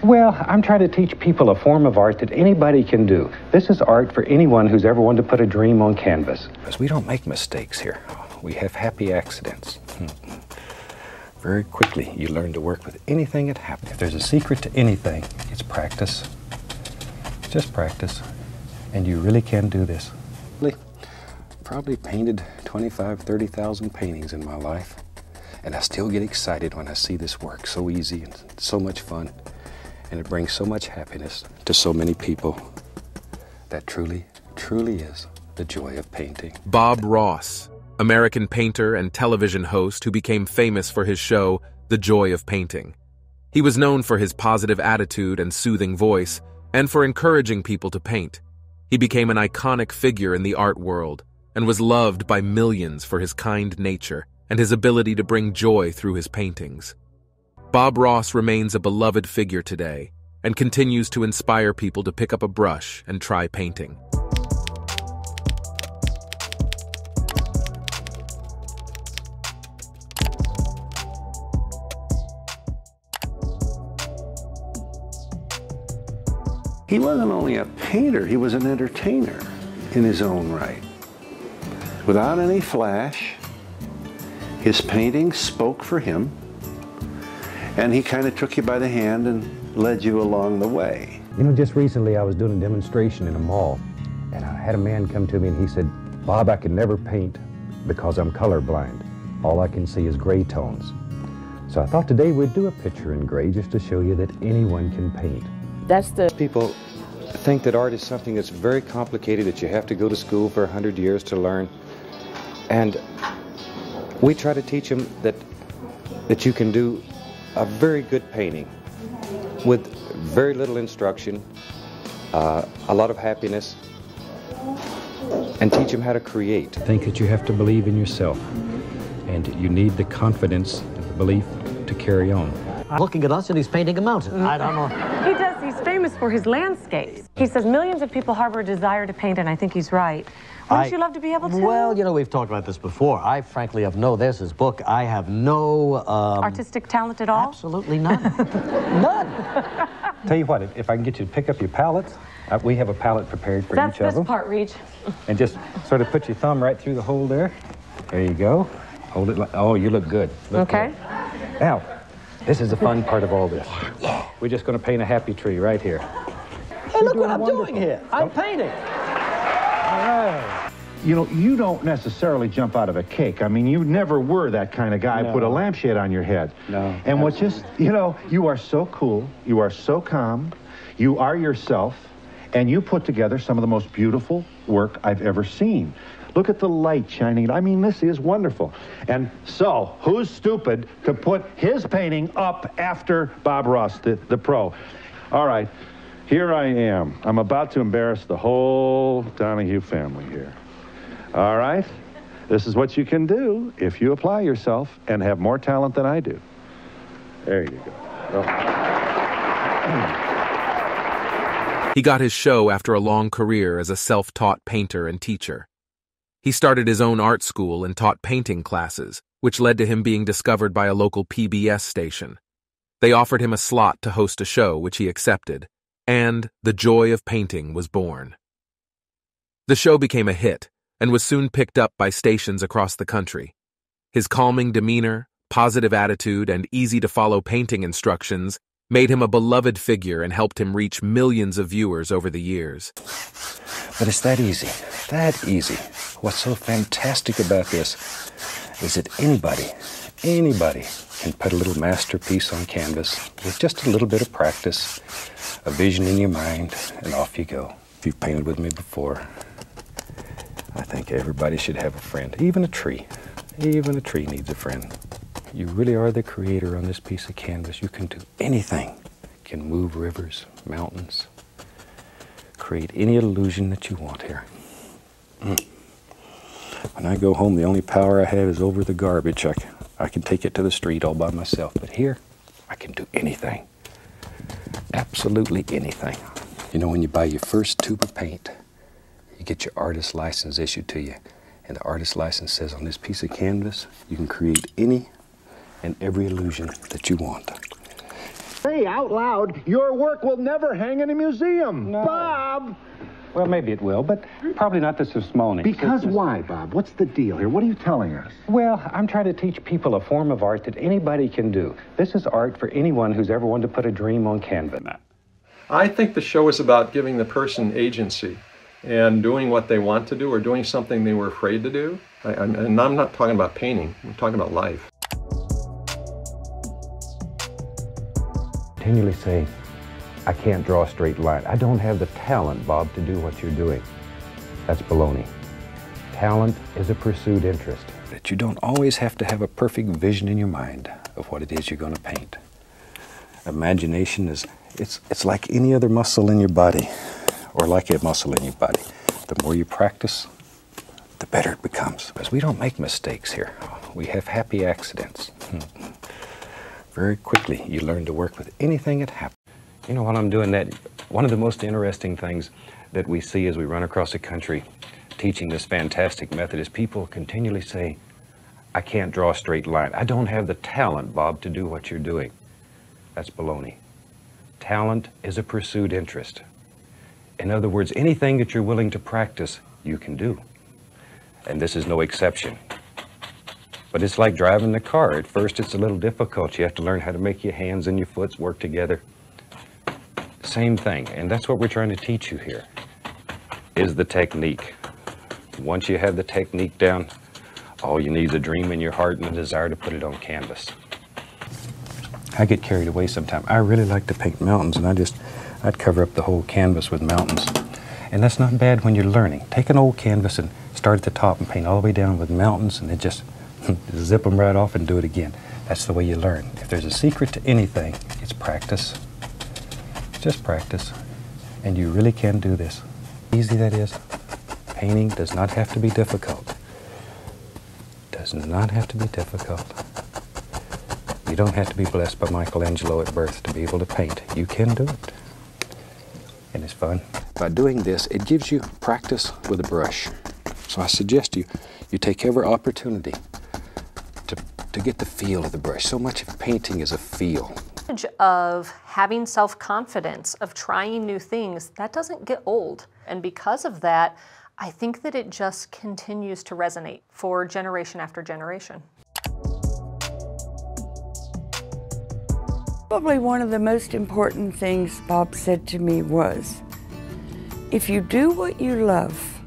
Well, I'm trying to teach people a form of art that anybody can do. This is art for anyone who's ever wanted to put a dream on canvas. Because we don't make mistakes here. We have happy accidents. Very quickly, you learn to work with anything that happens. If there's a secret to anything, it's practice. Just practice. And you really can do this. Probably painted 25,000, 30,000 paintings in my life. And I still get excited when I see this work. So easy and so much fun. And it brings so much happiness to so many people. That truly, truly is the joy of painting. Bob Ross, American painter and television host who became famous for his show, The Joy of Painting. He was known for his positive attitude and soothing voice, and for encouraging people to paint. He became an iconic figure in the art world, and was loved by millions for his kind nature and his ability to bring joy through his paintings. Bob Ross remains a beloved figure today, and continues to inspire people to pick up a brush and try painting. He wasn't only a painter, he was an entertainer in his own right. Without any flash, his paintings spoke for him, and he kind of took you by the hand and led you along the way. You know, just recently I was doing a demonstration in a mall, and I had a man come to me and he said, "Bob, I can never paint because I'm colorblind. All I can see is gray tones." So I thought today we'd do a picture in gray just to show you that anyone can paint. That's the... People think that art is something that's very complicated, that you have to go to school for 100 years to learn. And we try to teach them that you can do a very good painting with very little instruction, a lot of happiness, and teach them how to create. I think that you have to believe in yourself, and you need the confidence and the belief to carry on. Looking at us and he's painting a mountain. I don't know. He does. He's famous for his landscapes. He says millions of people harbor a desire to paint, and I think he's right. Wouldn't you love to be able to? Well, you know, we've talked about this before. I frankly have there's his book. I have no... artistic talent at all? Absolutely none. None. Tell you what, if I can get you to pick up your palettes, we have a palette prepared for each of them. That's this part, Reach. And just sort of put your thumb right through the hole there. There you go. Hold it like, oh, you look good. Okay. Good. Now, this is the fun part of all this. We're just going to paint a happy tree right here. Hey, look what I'm doing here. I'm painting. All right. You know, you don't necessarily jump out of a cake. I mean, you never were that kind of guy. No. Put a lampshade on your head. No. And what just, you know, you are so cool. You are so calm. You are yourself. And you put together some of the most beautiful work I've ever seen. Look at the light shining. I mean, this is wonderful. And so, who's stupid to put his painting up after Bob Ross, the pro? All right, here I am. I'm about to embarrass the whole Donahue family here. All right? This is what you can do if you apply yourself and have more talent than I do. There you go. He got his show after a long career as a self-taught painter and teacher. He started his own art school and taught painting classes, which led to him being discovered by a local PBS station. They offered him a slot to host a show, which he accepted, and The Joy of Painting was born. The show became a hit and was soon picked up by stations across the country. His calming demeanor, positive attitude, and easy-to-follow painting instructions made him a beloved figure and helped him reach millions of viewers over the years. But it's that easy. That easy. What's so fantastic about this is that anybody can put a little masterpiece on canvas with just a little bit of practice, a vision in your mind, and off you go. If you've painted with me before, I think everybody should have a friend, even a tree. Even a tree needs a friend. You really are the creator on this piece of canvas. You can do anything. You can move rivers, mountains, create any illusion that you want here. When I go home, the only power I have is over the garbage. I can take it to the street all by myself. But here, I can do anything. Absolutely anything. You know, when you buy your first tube of paint, you get your artist license issued to you. And the artist license says on this piece of canvas, you can create any and every illusion that you want. say out loud, your work will never hang in a museum. No. Bob! Well, maybe it will, but probably not the Smithsonian. Because why, Bob? What's the deal here? What are you telling us? Well, I'm trying to teach people a form of art that anybody can do. This is art for anyone who's ever wanted to put a dream on canvas. I think the show is about giving the person agency and doing what they want to do or doing something they were afraid to do. And I'm not talking about painting, I'm talking about life. Continually say, I can't draw a straight line. I don't have the talent, Bob, to do what you're doing. That's baloney. Talent is a pursued interest. That you don't always have to have a perfect vision in your mind of what it is you're going to paint. Imagination is, it's like any other muscle in your body, or like a muscle in your body. The more you practice, the better it becomes. Because we don't make mistakes here. We have happy accidents. Very quickly, you learn to work with anything that happens. You know, while I'm doing that, one of the most interesting things that we see as we run across the country teaching this fantastic method is people continually say, I can't draw a straight line. I don't have the talent, Bob, to do what you're doing. That's baloney. Talent is a pursued interest. In other words, anything that you're willing to practice, you can do. And this is no exception. But it's like driving the car. At first, it's a little difficult. You have to learn how to make your hands and your foot work together. Same thing, and that's what we're trying to teach you here, is the technique. Once you have the technique down, all you need is a dream in your heart and a desire to put it on canvas. I get carried away sometimes. I really like to paint mountains, and I'd cover up the whole canvas with mountains. And that's not bad when you're learning. Take an old canvas and start at the top and paint all the way down with mountains, and then just zip them right off and do it again. That's the way you learn. If there's a secret to anything, it's practice. Just practice, and you really can do this. Easy that is. Painting does not have to be difficult. Does not have to be difficult. You don't have to be blessed by Michelangelo at birth to be able to paint. You can do it. And it's fun. By doing this, it gives you practice with a brush. So I suggest you take every opportunity to get the feel of the brush. So much of painting is a feel. Of having self-confidence, of trying new things, that doesn't get old. And because of that, I think that it just continues to resonate for generation after generation. Probably one of the most important things Bob said to me was, if you do what you love,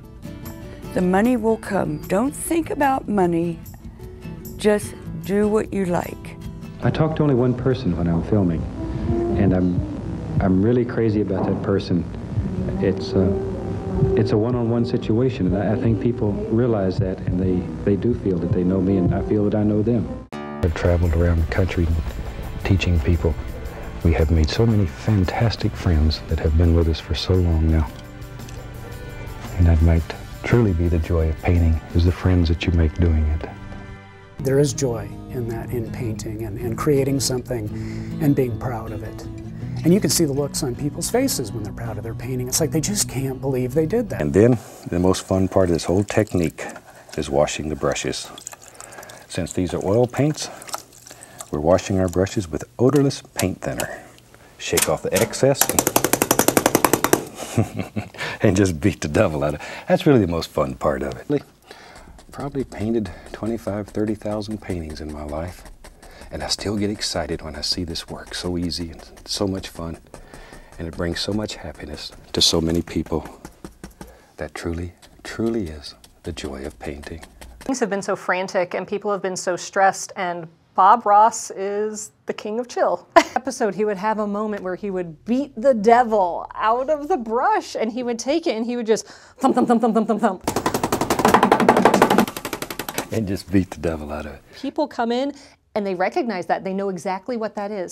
the money will come. Don't think about money, just do what you like. I talk to only one person when I'm filming, and I'm really crazy about that person. It's a one-on-one situation, and I think people realize that, and they do feel that they know me, and I feel that I know them. I've traveled around the country teaching people. We have made so many fantastic friends that have been with us for so long now. And that might truly be the joy of painting, is the friends that you make doing it. There is joy in that, in painting and creating something and being proud of it. And you can see the looks on people's faces when they're proud of their painting. It's like they just can't believe they did that. And then the most fun part of this whole technique is washing the brushes. Since these are oil paints, we're washing our brushes with odorless paint thinner. Shake off the excess and just beat the devil out of it. That's really the most fun part of it. Probably painted 25,000, 30,000 paintings in my life, and I still get excited when I see this work. So easy and so much fun, and it brings so much happiness to so many people. That truly, truly is the joy of painting. Things have been so frantic and people have been so stressed, and Bob Ross is the king of chill. Episode, he would have a moment where he would beat the devil out of the brush, and he would take it and he would just thump, thump, thump, thump, thump, thump, thump. And just beat the devil out of it. People come in and they recognize that. They know exactly what that is.